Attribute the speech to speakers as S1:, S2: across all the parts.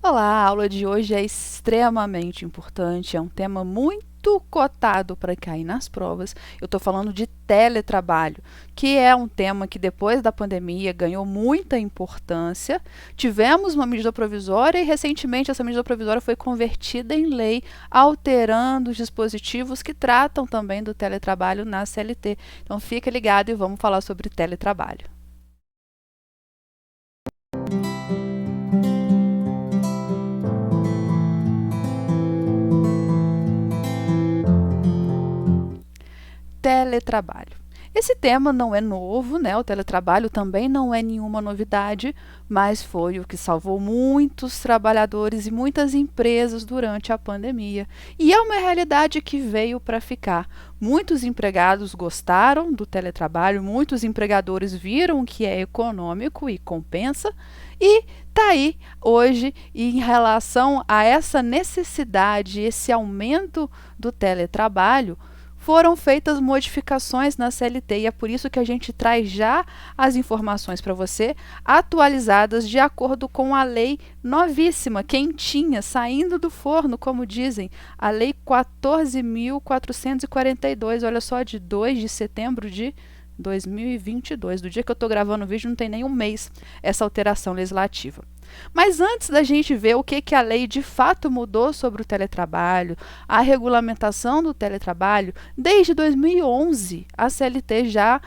S1: Olá, a aula de hoje é extremamente importante, é um tema muito cotado para cair nas provas. Eu estou falando de teletrabalho, que é um tema que depois da pandemia ganhou muita importância. Tivemos uma medida provisória e recentemente essa medida provisória foi convertida em lei, alterando os dispositivos que tratam também do teletrabalho na CLT. Então fica ligado e vamos falar sobre teletrabalho. Teletrabalho. Esse tema não é novo, né? O teletrabalho também não é nenhuma novidade, mas foi o que salvou muitos trabalhadores e muitas empresas durante a pandemia. E é uma realidade que veio para ficar. Muitos empregados gostaram do teletrabalho, muitos empregadores viram que é econômico e compensa, e está aí hoje em relação a essa necessidade, esse aumento do teletrabalho. Foram feitas modificações na CLT e é por isso que a gente traz já as informações para você, atualizadas de acordo com a lei novíssima, quentinha, saindo do forno, como dizem, a lei 14.442, olha só, de 2 de setembro de 2022. Do dia que eu estou gravando o vídeo não tem nem um mês essa alteração legislativa. Mas antes da gente ver o que a lei de fato mudou sobre o teletrabalho, a regulamentação do teletrabalho, desde 2011 a CLT já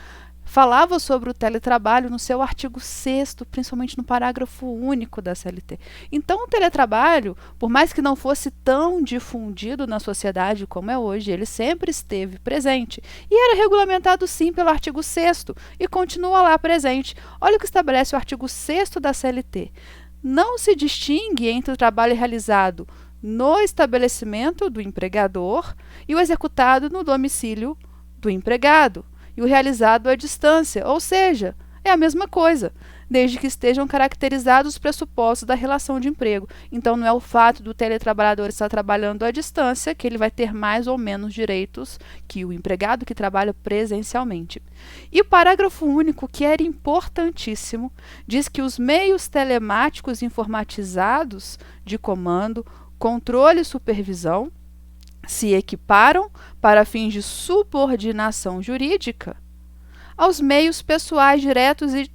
S1: falava sobre o teletrabalho no seu artigo 6º, principalmente no parágrafo único da CLT. Então o teletrabalho, por mais que não fosse tão difundido na sociedade como é hoje, ele sempre esteve presente e era regulamentado sim pelo artigo 6º e continua lá presente. Olha o que estabelece o artigo 6º da CLT. Não se distingue entre o trabalho realizado no estabelecimento do empregador e o executado no domicílio do empregado, e o realizado à distância, ou seja, é a mesma coisa, desde que estejam caracterizados os pressupostos da relação de emprego. Então, não é o fato do teletrabalhador estar trabalhando à distância que ele vai ter mais ou menos direitos que o empregado que trabalha presencialmente. E o parágrafo único, que era importantíssimo, diz que os meios telemáticos informatizados de comando, controle e supervisão se equiparam para fins de subordinação jurídica aos meios pessoais diretos e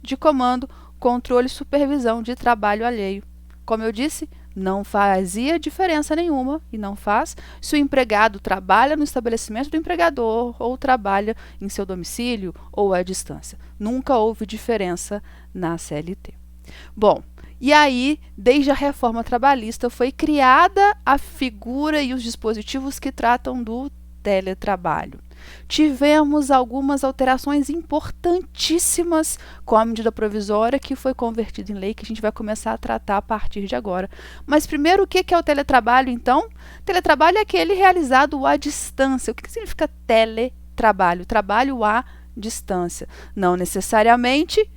S1: de comando, controle e supervisão de trabalho alheio. Como eu disse, não fazia diferença nenhuma, e não faz, se o empregado trabalha no estabelecimento do empregador ou trabalha em seu domicílio ou à distância. Nunca houve diferença na CLT. Bom, e aí, desde a reforma trabalhista, foi criada a figura e os dispositivos que tratam do teletrabalho. Tivemos algumas alterações importantíssimas com a medida provisória que foi convertida em lei, que a gente vai começar a tratar a partir de agora. Mas primeiro, o que é o teletrabalho, então? Teletrabalho é aquele realizado à distância. O que significa teletrabalho? Trabalho à distância. Não necessariamente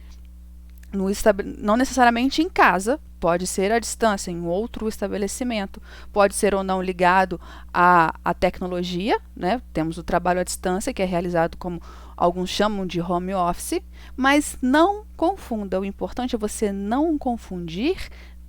S1: em casa, pode ser à distância, em outro estabelecimento, pode ser ou não ligado à tecnologia, né? Temos o trabalho à distância, que é realizado como alguns chamam de home office, mas não confunda, o importante é você não confundir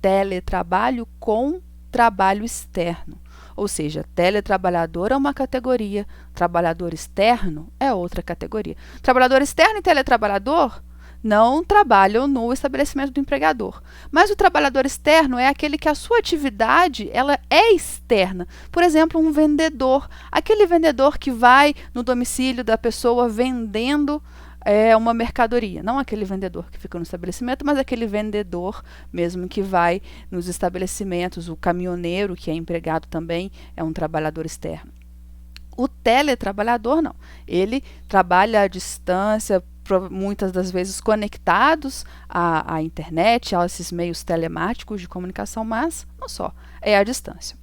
S1: teletrabalho com trabalho externo. Ou seja, teletrabalhador é uma categoria, trabalhador externo é outra categoria. Trabalhador externo e teletrabalhador não trabalham no estabelecimento do empregador. Mas o trabalhador externo é aquele que a sua atividade ela é externa. Por exemplo, um vendedor, aquele vendedor que vai no domicílio da pessoa vendendo uma mercadoria. Não aquele vendedor que fica no estabelecimento, mas aquele vendedor mesmo que vai nos estabelecimentos. O caminhoneiro, que é empregado também, é um trabalhador externo. O teletrabalhador não. Ele trabalha à distância, muitas das vezes conectados à internet, a esses meios telemáticos de comunicação, mas não só, é à distância.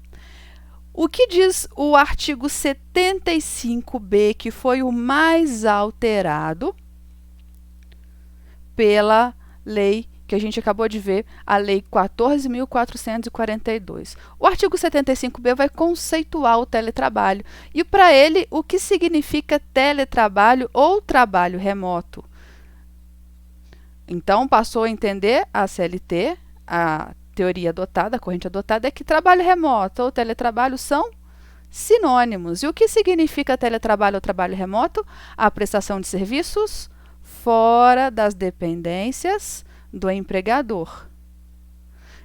S1: O que diz o artigo 75b, que foi o mais alterado pela lei que a gente acabou de ver, a Lei 14.442. O artigo 75b vai conceituar o teletrabalho e, para ele, o que significa teletrabalho ou trabalho remoto. Então, passou a entender a CLT, a teoria adotada, a corrente adotada, é que trabalho remoto ou teletrabalho são sinônimos. E o que significa teletrabalho ou trabalho remoto? A prestação de serviços fora das dependências do empregador,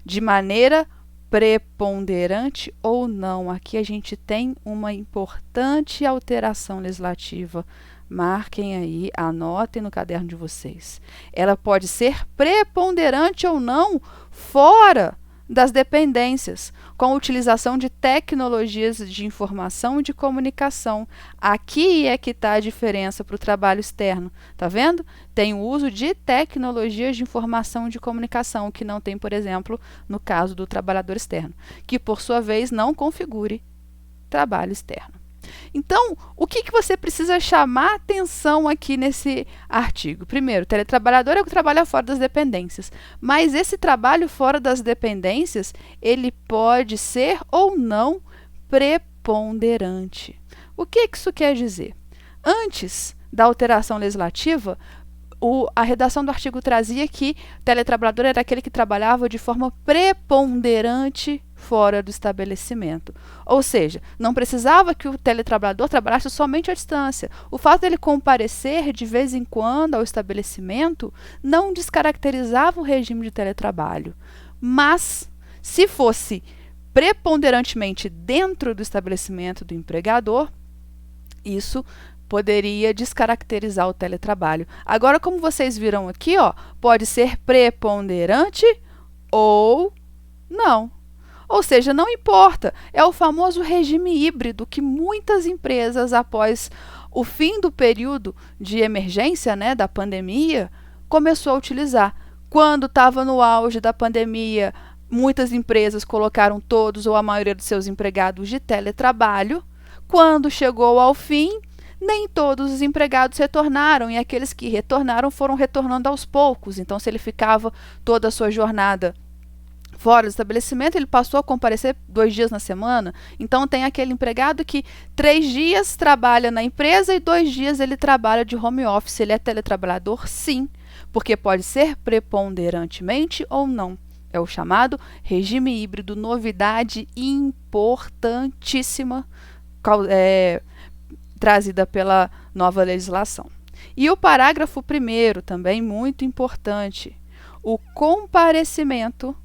S1: de maneira preponderante ou não. Aqui a gente tem uma importante alteração legislativa. Marquem aí, anotem no caderno de vocês. Ela pode ser preponderante ou não fora das dependências, com a utilização de tecnologias de informação e de comunicação. Aqui é que está a diferença para o trabalho externo. Tá vendo? Tem o uso de tecnologias de informação e de comunicação, o que não tem, por exemplo, no caso do trabalhador externo, que, por sua vez, não configure trabalho externo. Então, o que você precisa chamar atenção aqui nesse artigo? Primeiro, teletrabalhador é o que trabalha fora das dependências, mas esse trabalho fora das dependências, ele pode ser ou não preponderante. O que isso quer dizer? Antes da alteração legislativa, a redação do artigo trazia que teletrabalhador era aquele que trabalhava de forma preponderante fora do estabelecimento. Ou seja, não precisava que o teletrabalhador trabalhasse somente à distância. O fato dele comparecer de vez em quando ao estabelecimento não descaracterizava o regime de teletrabalho. Mas, se fosse preponderantemente dentro do estabelecimento do empregador, isso poderia descaracterizar o teletrabalho. Agora, como vocês viram aqui, ó, pode ser preponderante ou não. Ou seja, não importa. É o famoso regime híbrido que muitas empresas, após o fim do período de emergência, né, da pandemia, começou a utilizar. Quando estava no auge da pandemia, muitas empresas colocaram todos ou a maioria dos seus empregados de teletrabalho. Quando chegou ao fim, nem todos os empregados retornaram, e aqueles que retornaram foram retornando aos poucos. Então, se ele ficava toda a sua jornada fora do estabelecimento, ele passou a comparecer 2 dias na semana. Então, tem aquele empregado que 3 dias trabalha na empresa e 2 dias ele trabalha de home office. Ele é teletrabalhador? Sim, porque pode ser preponderantemente ou não. É o chamado regime híbrido, novidade importantíssima, trazida pela nova legislação. E o parágrafo 1º, também muito importante, o comparecimento,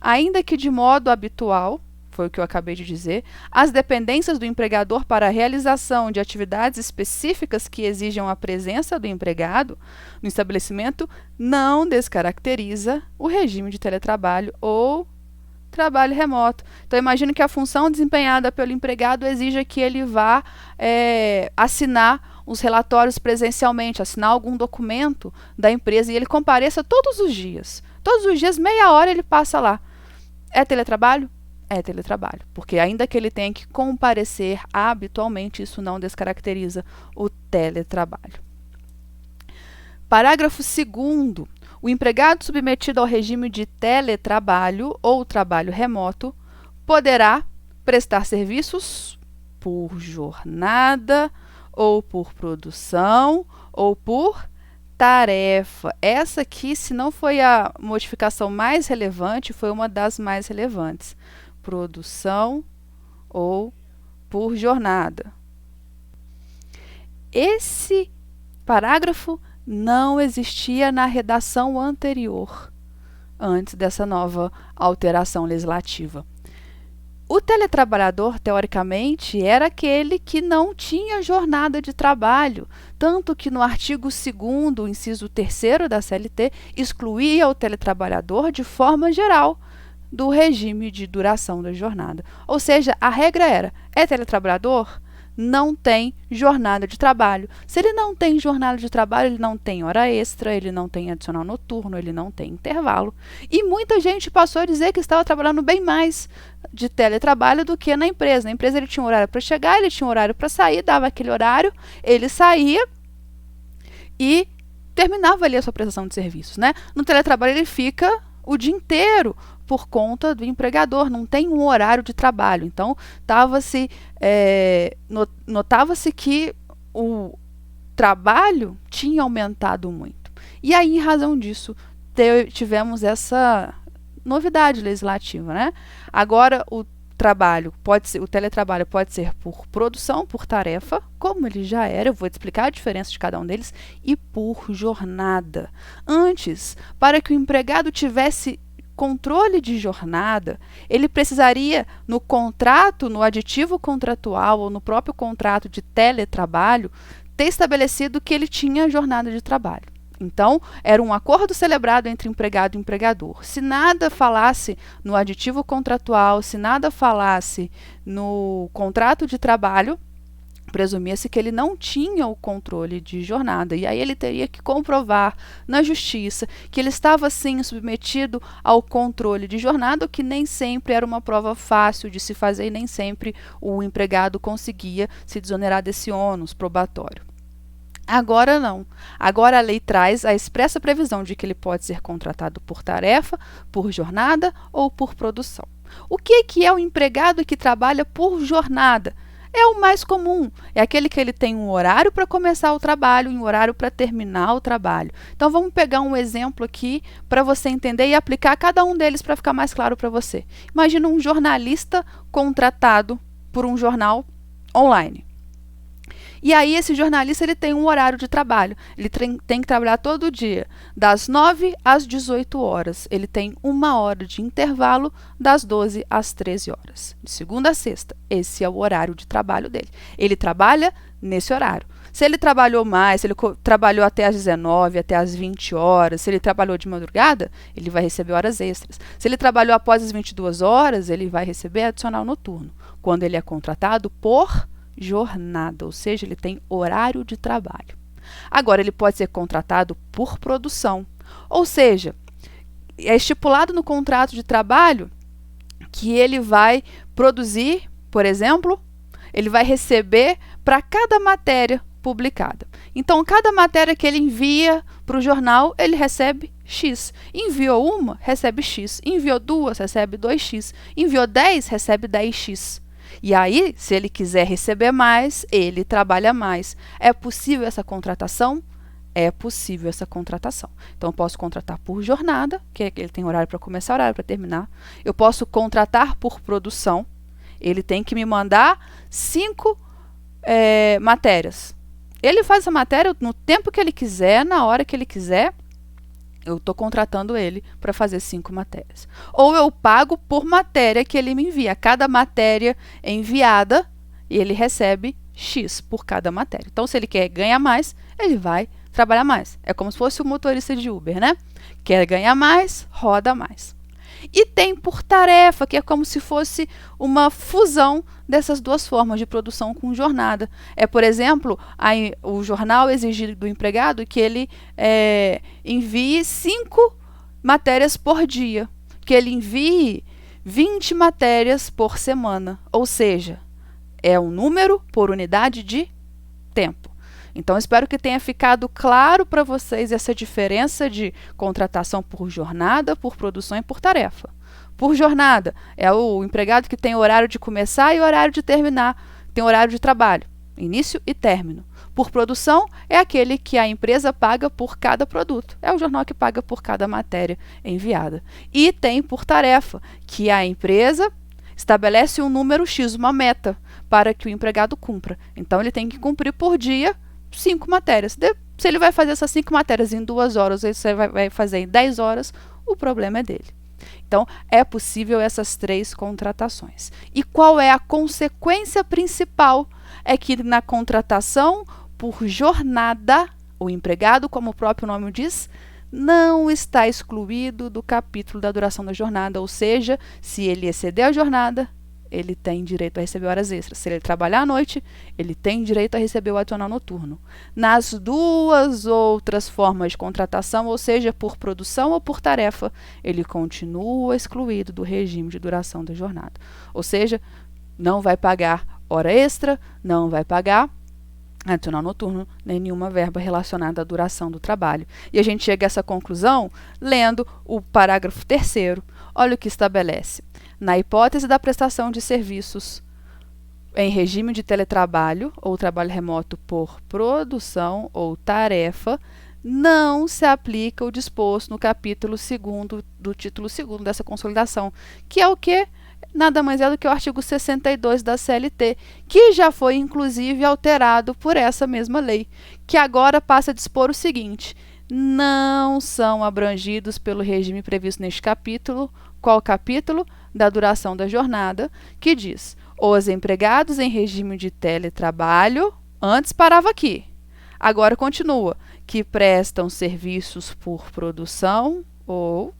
S1: ainda que de modo habitual, foi o que eu acabei de dizer, às dependências do empregador para a realização de atividades específicas que exijam a presença do empregado no estabelecimento, não descaracteriza o regime de teletrabalho ou trabalho remoto. Então, imagino que a função desempenhada pelo empregado exija que ele vá assinar os relatórios presencialmente, assinar algum documento da empresa e ele compareça todos os dias. Todos os dias, meia hora ele passa lá. É teletrabalho? É teletrabalho, porque ainda que ele tenha que comparecer habitualmente, isso não descaracteriza o teletrabalho. Parágrafo 2º. O empregado submetido ao regime de teletrabalho ou trabalho remoto poderá prestar serviços por jornada, ou por produção, ou por tarefa. Essa aqui, se não foi a modificação mais relevante, foi uma das mais relevantes. Produção ou por jornada. Esse parágrafo não existia na redação anterior, antes dessa nova alteração legislativa. O teletrabalhador, teoricamente, era aquele que não tinha jornada de trabalho, tanto que no artigo 2º, inciso 3º da CLT, excluía o teletrabalhador de forma geral do regime de duração da jornada. Ou seja, a regra era, é teletrabalhador? Não tem jornada de trabalho. Se ele não tem jornada de trabalho, ele não tem hora extra, ele não tem adicional noturno, ele não tem intervalo. E muita gente passou a dizer que estava trabalhando bem mais de teletrabalho do que na empresa. Na empresa ele tinha um horário para chegar, ele tinha um horário para sair, dava aquele horário, ele saía e terminava ali a sua prestação de serviços, né? No teletrabalho ele fica o dia inteiro por conta do empregador, não tem um horário de trabalho. Então, notava-se que o trabalho tinha aumentado muito. E aí, em razão disso, tivemos essa novidade legislativa, né? Agora o teletrabalho pode ser por produção, por tarefa, como ele já era, eu vou te explicar a diferença de cada um deles, e por jornada. Antes, para que o empregado tivesse controle de jornada, ele precisaria, no contrato, no aditivo contratual ou no próprio contrato de teletrabalho, ter estabelecido que ele tinha jornada de trabalho. Então, era um acordo celebrado entre empregado e empregador. Se nada falasse no aditivo contratual, se nada falasse no contrato de trabalho, presumia-se que ele não tinha o controle de jornada. E aí ele teria que comprovar na justiça que ele estava, sim, submetido ao controle de jornada, o que nem sempre era uma prova fácil de se fazer e nem sempre o empregado conseguia se desonerar desse ônus probatório. Agora não. Agora a lei traz a expressa previsão de que ele pode ser contratado por tarefa, por jornada ou por produção. O que é o empregado que trabalha por jornada? É o mais comum, é aquele que ele tem um horário para começar o trabalho e um horário para terminar o trabalho. Então vamos pegar um exemplo aqui para você entender e aplicar cada um deles para ficar mais claro para você. Imagina um jornalista contratado por um jornal online. E aí esse jornalista ele tem um horário de trabalho, ele tem que trabalhar todo dia, das 9 às 18 horas. Ele tem 1 hora de intervalo das 12 às 13 horas, de segunda a sexta. Esse é o horário de trabalho dele. Ele trabalha nesse horário. Se ele trabalhou mais, se ele trabalhou até às 19, até às 20 horas, se ele trabalhou de madrugada, ele vai receber horas extras. Se ele trabalhou após as 22 horas, ele vai receber adicional noturno, quando ele é contratado por jornada, ou seja, ele tem horário de trabalho. Agora, ele pode ser contratado por produção, ou seja, é estipulado no contrato de trabalho que ele vai produzir, por exemplo, ele vai receber para cada matéria publicada. Então, cada matéria que ele envia para o jornal, ele recebe X. Enviou uma, recebe X. Enviou 2, recebe 2X. Enviou 10, recebe 10X. E aí, se ele quiser receber mais, ele trabalha mais. É possível essa contratação? É possível essa contratação. Então, eu posso contratar por jornada, que é que ele tem horário para começar, horário para terminar. Eu posso contratar por produção. Ele tem que me mandar 5 matérias. Ele faz essa matéria no tempo que ele quiser, na hora que ele quiser. Eu estou contratando ele para fazer 5 matérias. Ou eu pago por matéria que ele me envia. Cada matéria enviada, ele recebe X por cada matéria. Então, se ele quer ganhar mais, ele vai trabalhar mais. É como se fosse o motorista de Uber, né? Quer ganhar mais, roda mais. E tem por tarefa, que é como se fosse uma fusão dessas duas formas de produção com jornada. É, por exemplo, o jornal exigir do empregado que ele envie 5 matérias por dia, que ele envie 20 matérias por semana, ou seja, é um número por unidade de tempo. Então, espero que tenha ficado claro para vocês essa diferença de contratação por jornada, por produção e por tarefa. Por jornada, é o empregado que tem horário de começar e horário de terminar, tem horário de trabalho, início e término. Por produção, é aquele que a empresa paga por cada produto, é o jornal que paga por cada matéria enviada. E tem por tarefa, que a empresa estabelece um número X, uma meta, para que o empregado cumpra. Então, ele tem que cumprir por dia 5 matérias. Se ele vai fazer essas 5 matérias em 2 horas, ou você vai fazer em 10 horas, o problema é dele. Então, é possível essas 3 contratações. E qual é a consequência principal? É que na contratação por jornada, o empregado, como o próprio nome diz, não está excluído do capítulo da duração da jornada, ou seja, se ele exceder a jornada, ele tem direito a receber horas extras. Se ele trabalhar à noite, ele tem direito a receber o adicional noturno. Nas 2 outras formas de contratação, ou seja, por produção ou por tarefa, ele continua excluído do regime de duração da jornada. Ou seja, não vai pagar hora extra, não vai pagar adicional noturno, nem nenhuma verba relacionada à duração do trabalho. E a gente chega a essa conclusão lendo o parágrafo 3º. Olha o que estabelece. Na hipótese da prestação de serviços em regime de teletrabalho ou trabalho remoto por produção ou tarefa, não se aplica o disposto no capítulo 2º do título 2º dessa consolidação, que é o quê? Nada mais é do que o artigo 62 da CLT, que já foi inclusive alterado por essa mesma lei, que agora passa a dispor o seguinte: não são abrangidos pelo regime previsto neste capítulo. Qual capítulo? Da duração da jornada, que diz: os empregados em regime de teletrabalho, antes parava aqui, agora continua, que prestam serviços por produção ou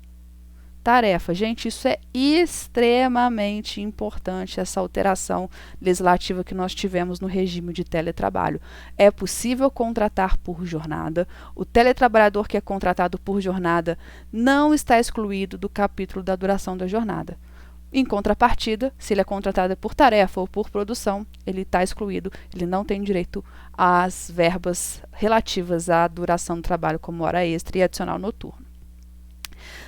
S1: tarefa. Gente, isso é extremamente importante, essa alteração legislativa que nós tivemos no regime de teletrabalho. É possível contratar por jornada. O teletrabalhador que é contratado por jornada não está excluído do capítulo da duração da jornada. Em contrapartida, se ele é contratado por tarefa ou por produção, ele está excluído, ele não tem direito às verbas relativas à duração do trabalho, como hora extra e adicional noturno.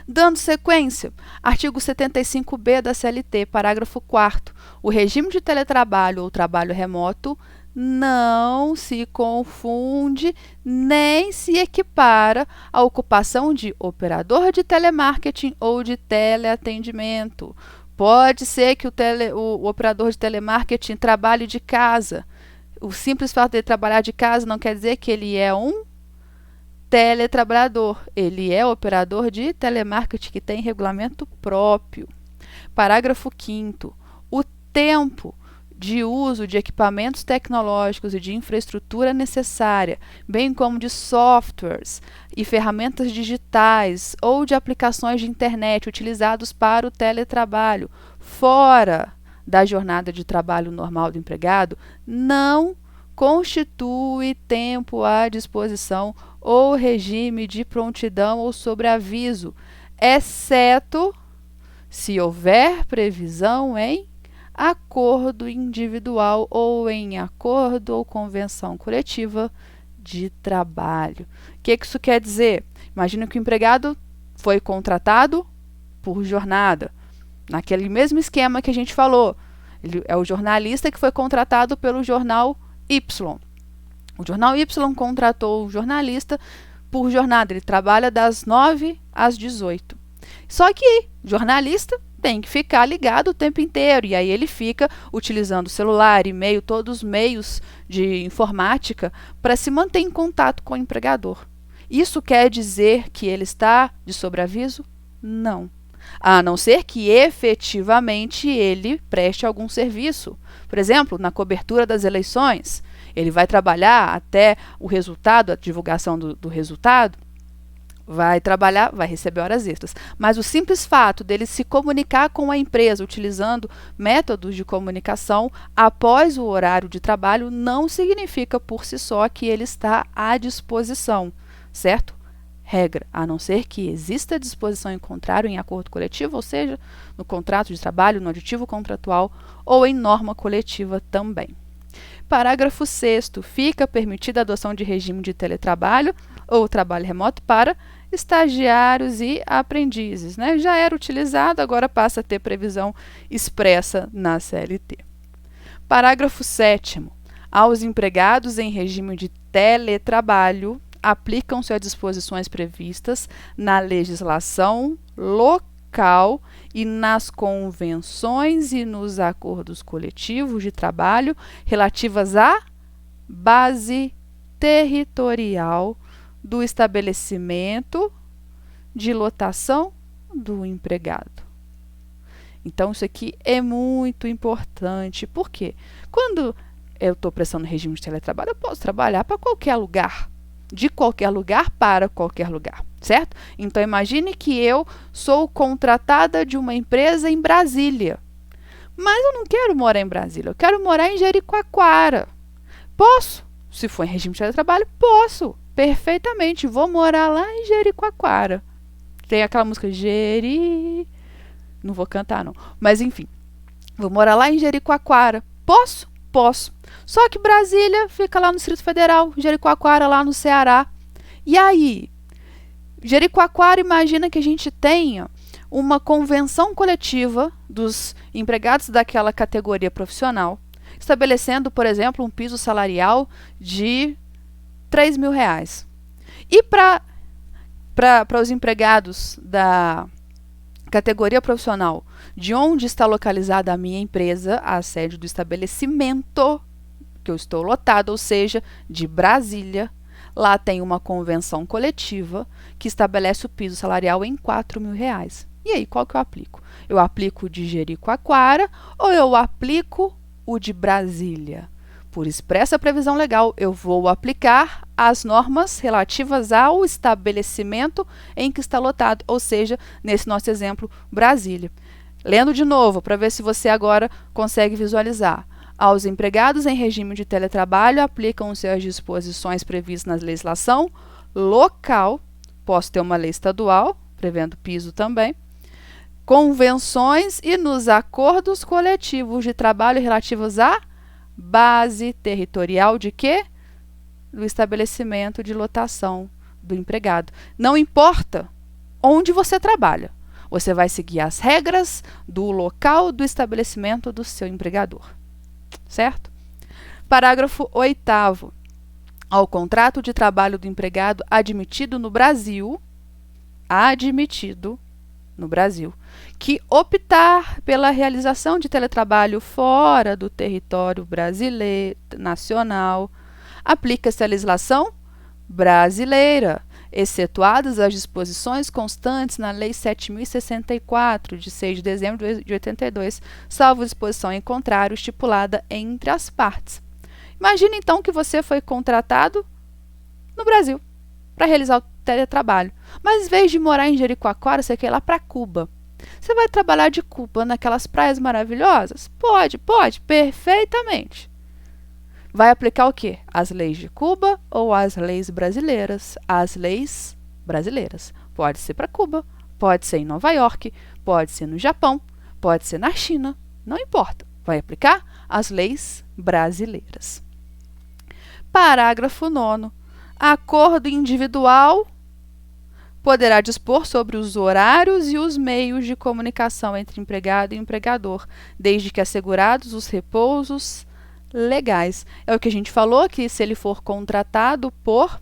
S1: Dando sequência, artigo 75b da CLT, parágrafo 4º, o regime de teletrabalho ou trabalho remoto não se confunde nem se equipara à ocupação de operador de telemarketing ou de teleatendimento. Pode ser que o operador de telemarketing trabalhe de casa. O simples fato de ele trabalhar de casa não quer dizer que ele é um teletrabalhador. Ele é operador de telemarketing que tem regulamento próprio. Parágrafo 5º. O tempo de uso de equipamentos tecnológicos e de infraestrutura necessária, bem como de softwares e ferramentas digitais ou de aplicações de internet utilizados para o teletrabalho, fora da jornada de trabalho normal do empregado, não constitui tempo à disposição ou regime de prontidão ou sobreaviso, exceto se houver previsão em acordo individual ou em acordo ou convenção coletiva de trabalho. O que isso quer dizer? Imagina que o empregado foi contratado por jornada, naquele mesmo esquema que a gente falou. Ele é o jornalista que foi contratado pelo jornal Y. O jornal Y contratou o jornalista por jornada, ele trabalha das 9 às 18. Só que jornalista tem que ficar ligado o tempo inteiro, e aí ele fica utilizando celular, e-mail, todos os meios de informática para se manter em contato com o empregador. Isso quer dizer que ele está de sobreaviso? Não. A não ser que efetivamente ele preste algum serviço. Por exemplo, na cobertura das eleições, ele vai trabalhar até o resultado, a divulgação do resultado, vai trabalhar, vai receber horas extras. Mas o simples fato dele se comunicar com a empresa utilizando métodos de comunicação após o horário de trabalho não significa por si só que ele está à disposição, certo? Regra, a não ser que exista disposição em contrário em acordo coletivo, ou seja, no contrato de trabalho, no aditivo contratual ou em norma coletiva também. Parágrafo 6º. Fica permitida a adoção de regime de teletrabalho ou trabalho remoto para estagiários e aprendizes, né? Já era utilizado, agora passa a ter previsão expressa na CLT. Parágrafo 7º. Aos empregados em regime de teletrabalho aplicam-se as disposições previstas na legislação local e nas convenções e nos acordos coletivos de trabalho relativas à base territorial do estabelecimento de lotação do empregado. Então, isso aqui é muito importante. Por quê? Quando eu estou prestando regime de teletrabalho, eu posso trabalhar para qualquer lugar. De qualquer lugar para qualquer lugar, certo? Então, imagine que eu sou contratada de uma empresa em Brasília. Mas eu não quero morar em Brasília, eu quero morar em Jericoacoara. Posso? Se for em regime de teletrabalho, posso. Perfeitamente. Vou morar lá em Jericoacoara. Tem aquela música Jeri... Não vou cantar, não. Mas, enfim. Vou morar lá em Jericoacoara. Posso? Posso. Só que Brasília fica lá no Distrito Federal, Jericoacoara lá no Ceará. E aí? Jericoacoara, imagina que a gente tenha uma convenção coletiva dos empregados daquela categoria profissional, estabelecendo, por exemplo, um piso salarial de R$3.000. E para os empregados da categoria profissional, de onde está localizada a minha empresa, a sede do estabelecimento que eu estou lotado, ou seja, de Brasília, lá tem uma convenção coletiva que estabelece o piso salarial em R$4.000. E aí, qual que eu aplico? Eu aplico o de Jericoacoara ou eu aplico o de Brasília? Por expressa previsão legal, eu vou aplicar as normas relativas ao estabelecimento em que está lotado, ou seja, nesse nosso exemplo, Brasília. Lendo de novo, para ver se você agora consegue visualizar. Aos empregados em regime de teletrabalho, aplicam-se as disposições previstas na legislação local, posso ter uma lei estadual, prevendo piso também, convenções e nos acordos coletivos de trabalho relativos à base territorial de quê? Do estabelecimento de lotação do empregado. Não importa onde você trabalha, você vai seguir as regras do local do estabelecimento do seu empregador. Certo? Parágrafo 8º. Ao contrato de trabalho do empregado admitido no Brasil, que optar pela realização de teletrabalho fora do território brasileiro nacional, aplica-se a legislação brasileira, excetuadas as disposições constantes na Lei 7.064, de 6 de dezembro de 82, salvo disposição em contrário estipulada entre as partes. Imagine, então, que você foi contratado no Brasil para realizar o teletrabalho, mas em vez de morar em Jericoacoara, você quer ir lá para Cuba. Você vai trabalhar de Cuba naquelas praias maravilhosas? Pode, perfeitamente. Vai aplicar o quê? As leis de Cuba ou as leis brasileiras? As leis brasileiras. Pode ser para Cuba, pode ser em Nova York, pode ser no Japão, pode ser na China, não importa. Vai aplicar as leis brasileiras. Parágrafo 9º. Acordo individual poderá dispor sobre os horários e os meios de comunicação entre empregado e empregador, desde que assegurados os repousos legais. É o que a gente falou, que se ele for contratado por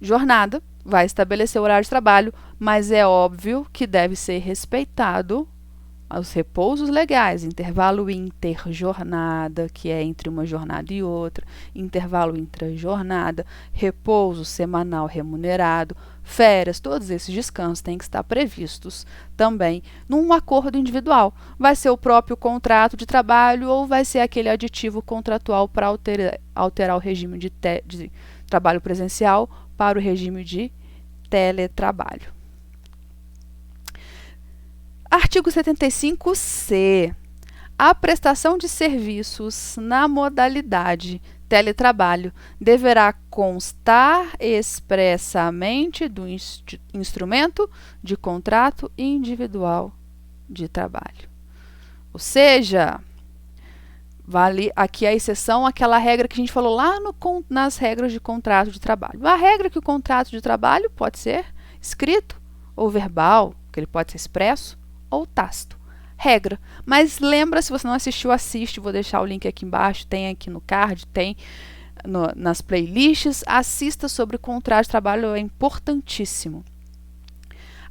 S1: jornada, vai estabelecer o horário de trabalho, mas é óbvio que deve ser respeitado os repousos legais, intervalo interjornada, que é entre uma jornada e outra, intervalo intrajornada, repouso semanal remunerado, férias, todos esses descansos têm que estar previstos também num acordo individual. Vai ser o próprio contrato de trabalho ou vai ser aquele aditivo contratual para alterar o regime de trabalho presencial para o regime de teletrabalho. Artigo 75C. A prestação de serviços na modalidade teletrabalho deverá constar expressamente do instrumento de contrato individual de trabalho. Ou seja, vale aqui a exceção àquela regra que a gente falou lá nas regras de contrato de trabalho. A regra é que o contrato de trabalho pode ser escrito ou verbal, que ele pode ser expresso ou tácito. Regra. Mas lembra, se você não assistiu, assiste. Vou deixar o link aqui embaixo, tem aqui no card, tem nas playlists. Assista sobre contrato de trabalho, é importantíssimo.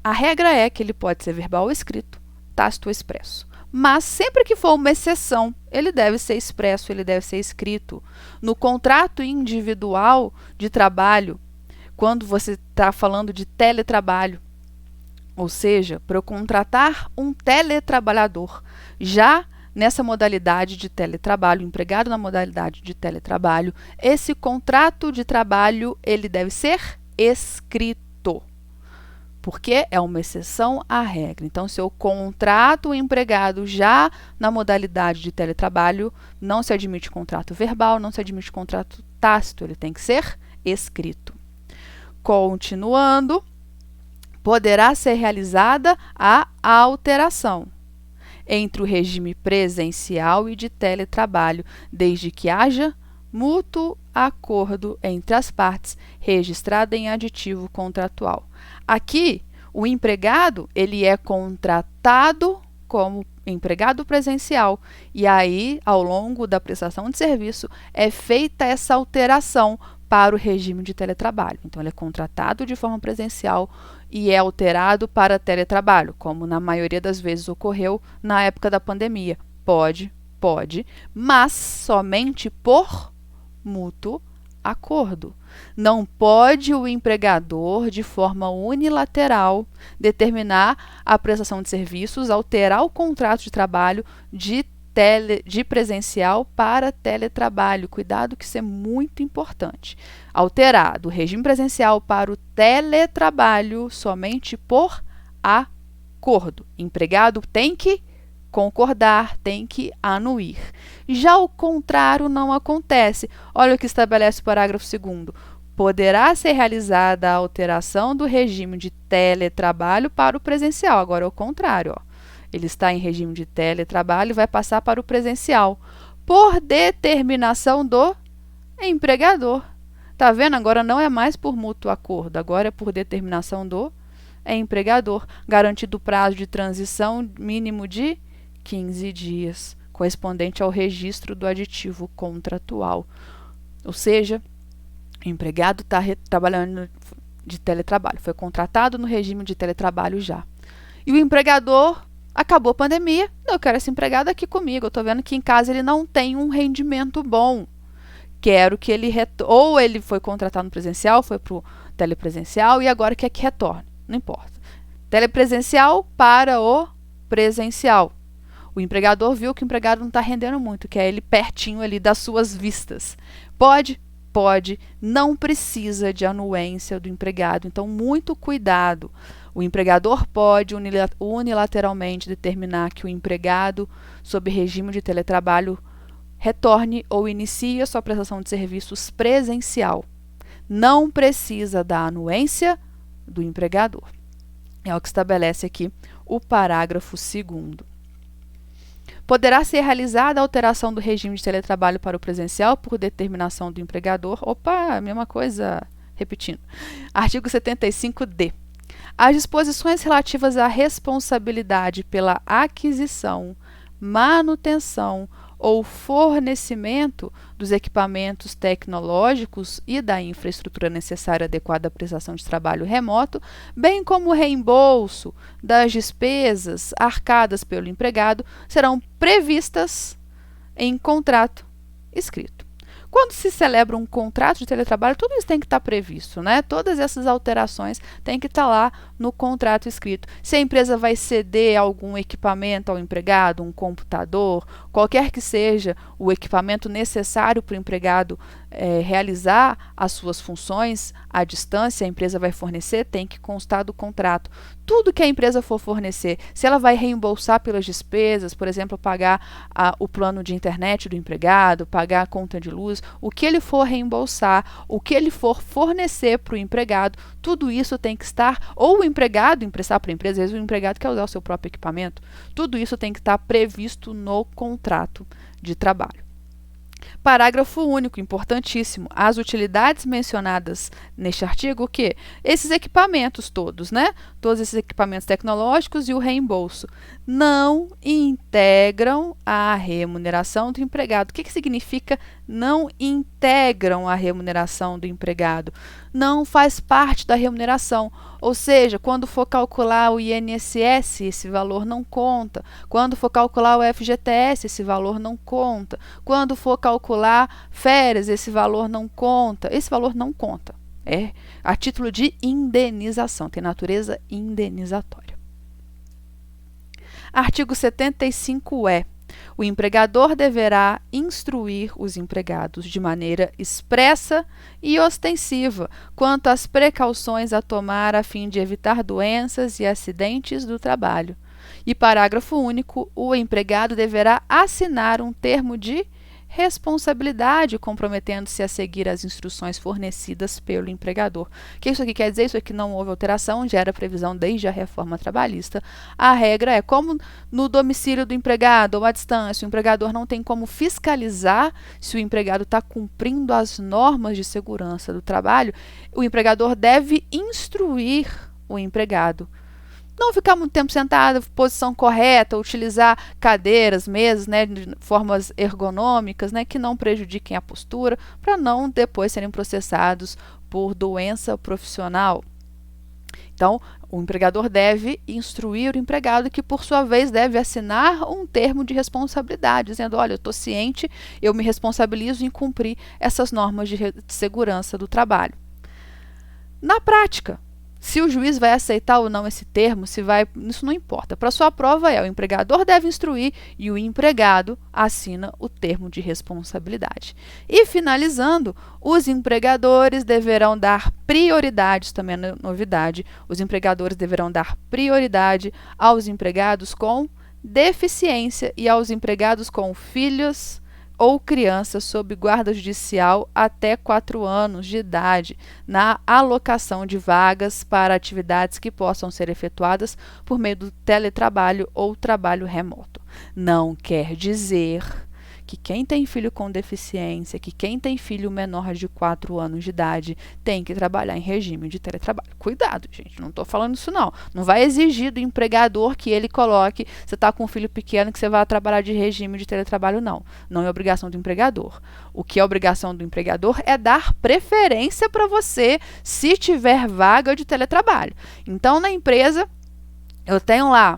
S1: A regra é que ele pode ser verbal ou escrito, tácito ou expresso. Mas sempre que for uma exceção, ele deve ser expresso, ele deve ser escrito. No contrato individual de trabalho, quando você está falando de teletrabalho, ou seja, para eu contratar um teletrabalhador, já nessa modalidade de teletrabalho, empregado na modalidade de teletrabalho, esse contrato de trabalho ele deve ser escrito, porque é uma exceção à regra. Então, se eu contrato o empregado já na modalidade de teletrabalho, não se admite contrato verbal, não se admite contrato tácito, ele tem que ser escrito. Continuando, poderá ser realizada a alteração entre o regime presencial e de teletrabalho, desde que haja mútuo acordo entre as partes, registrado em aditivo contratual. Aqui, o empregado ele é contratado como empregado presencial e aí, ao longo da prestação de serviço, é feita essa alteração para o regime de teletrabalho. Então, ele é contratado de forma presencial e é alterado para teletrabalho, como na maioria das vezes ocorreu na época da pandemia. Pode, mas somente por mútuo acordo. Não pode o empregador, de forma unilateral, determinar a prestação de serviços, alterar o contrato de trabalho de presencial para teletrabalho. Cuidado que isso é muito importante. Alterar do regime presencial para o teletrabalho somente por acordo. O empregado tem que concordar, tem que anuir. Já o contrário não acontece. Olha o que estabelece o parágrafo 2º. Poderá ser realizada a alteração do regime de teletrabalho para o presencial. Agora é o contrário, ó. Ele está em regime de teletrabalho e vai passar para o presencial, por determinação do empregador. Tá vendo? Agora não é mais por mútuo acordo, agora é por determinação do empregador, garantido o prazo de transição mínimo de 15 dias, correspondente ao registro do aditivo contratual. Ou seja, o empregado está trabalhando de teletrabalho, foi contratado no regime de teletrabalho já. E o empregador, acabou a pandemia, eu quero esse empregado aqui comigo, eu estou vendo que em casa ele não tem um rendimento bom. Quero que ele ou ele foi contratado no presencial, foi para o telepresencial e agora quer que retorne, não importa. Telepresencial para o presencial. O empregador viu que o empregado não está rendendo muito, quer ele pertinho ali das suas vistas. Pode, não precisa de anuência do empregado, então muito cuidado. O empregador pode unilateralmente determinar que o empregado, sob regime de teletrabalho, retorne ou inicie a sua prestação de serviços presencial. Não precisa da anuência do empregador. É o que estabelece aqui o parágrafo 2º. Poderá ser realizada a alteração do regime de teletrabalho para o presencial por determinação do empregador. Opa, mesma coisa, repetindo. Artigo 75-D. As disposições relativas à responsabilidade pela aquisição, manutenção ou fornecimento dos equipamentos tecnológicos e da infraestrutura necessária adequada à prestação de trabalho remoto, bem como o reembolso das despesas arcadas pelo empregado, serão previstas em contrato escrito. Quando se celebra um contrato de teletrabalho, tudo isso tem que estar previsto, né? Todas essas alterações têm que estar lá no contrato escrito. Se a empresa vai ceder algum equipamento ao empregado, um computador, qualquer que seja o equipamento necessário para o empregado realizar as suas funções à distância, a empresa vai fornecer, tem que constar do contrato. Tudo que a empresa for fornecer, se ela vai reembolsar pelas despesas, por exemplo, pagar o plano de internet do empregado, pagar a conta de luz, o que ele for reembolsar, o que ele for fornecer para o empregado, tudo isso tem que estar, ou o empregado emprestar para a empresa, às vezes o empregado quer usar o seu próprio equipamento, tudo isso tem que estar previsto no contrato de trabalho. Parágrafo único, importantíssimo. As utilidades mencionadas neste artigo, o quê? Esses equipamentos todos, né? Todos esses equipamentos tecnológicos e o reembolso não integram a remuneração do empregado. O que significa não integram a remuneração do empregado? Não faz parte da remuneração. Ou seja, quando for calcular o INSS, esse valor não conta. Quando for calcular o FGTS, esse valor não conta. Quando for calcular férias, esse valor não conta. Esse valor não conta. É a título de indenização, tem natureza indenizatória. Artigo 75-E. O empregador deverá instruir os empregados de maneira expressa e ostensiva quanto às precauções a tomar a fim de evitar doenças e acidentes do trabalho. E parágrafo único, o empregado deverá assinar um termo de responsabilidade, comprometendo-se a seguir as instruções fornecidas pelo empregador. O que isso aqui quer dizer? Isso aqui não houve alteração, já era previsão desde a reforma trabalhista. A regra é como no domicílio do empregado ou à distância, o empregador não tem como fiscalizar se o empregado está cumprindo as normas de segurança do trabalho, o empregador deve instruir o empregado. Não ficar muito tempo sentado, posição correta, utilizar cadeiras, mesas, né, de formas ergonômicas, né, que não prejudiquem a postura, para não depois serem processados por doença profissional. Então, o empregador deve instruir o empregado, que por sua vez deve assinar um termo de responsabilidade, dizendo: olha, eu estou ciente, eu me responsabilizo em cumprir essas normas de segurança do trabalho. Na prática, se o juiz vai aceitar ou não esse termo, isso não importa. Para sua prova o empregador deve instruir e o empregado assina o termo de responsabilidade. E finalizando, os empregadores deverão dar prioridade, também é novidade, os empregadores deverão dar prioridade aos empregados com deficiência e aos empregados com filhos ou crianças sob guarda judicial até 4 anos de idade, na alocação de vagas para atividades que possam ser efetuadas por meio do teletrabalho ou trabalho remoto. Não quer dizer que quem tem filho com deficiência, que quem tem filho menor de 4 anos de idade tem que trabalhar em regime de teletrabalho. Cuidado, gente, não estou falando isso não. Não vai exigir do empregador que ele coloque, você está com um filho pequeno, que você vai trabalhar de regime de teletrabalho, não. Não é obrigação do empregador. O que é obrigação do empregador é dar preferência para você se tiver vaga de teletrabalho. Então, na empresa, eu tenho lá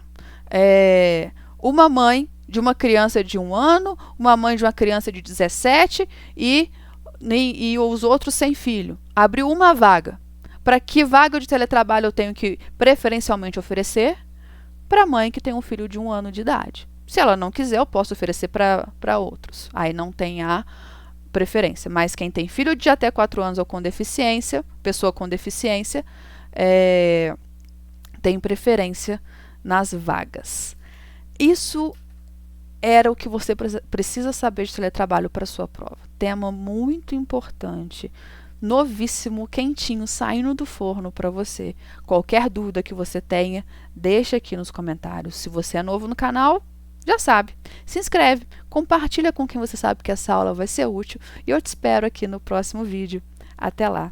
S1: uma mãe de uma criança de 1 ano, uma mãe de uma criança de 17 e os outros sem filho. Abriu uma vaga. Para que vaga de teletrabalho eu tenho que preferencialmente oferecer? Para a mãe que tem um filho de 1 ano de idade. Se ela não quiser, eu posso oferecer para outros. Aí não tem a preferência. Mas quem tem filho de até 4 anos ou com deficiência, pessoa com deficiência, tem preferência nas vagas. Isso era o que você precisa saber de teletrabalho para a sua prova. Tema muito importante, novíssimo, quentinho, saindo do forno para você. Qualquer dúvida que você tenha, deixa aqui nos comentários. Se você é novo no canal, já sabe, se inscreve, compartilha com quem você sabe que essa aula vai ser útil e eu te espero aqui no próximo vídeo. Até lá!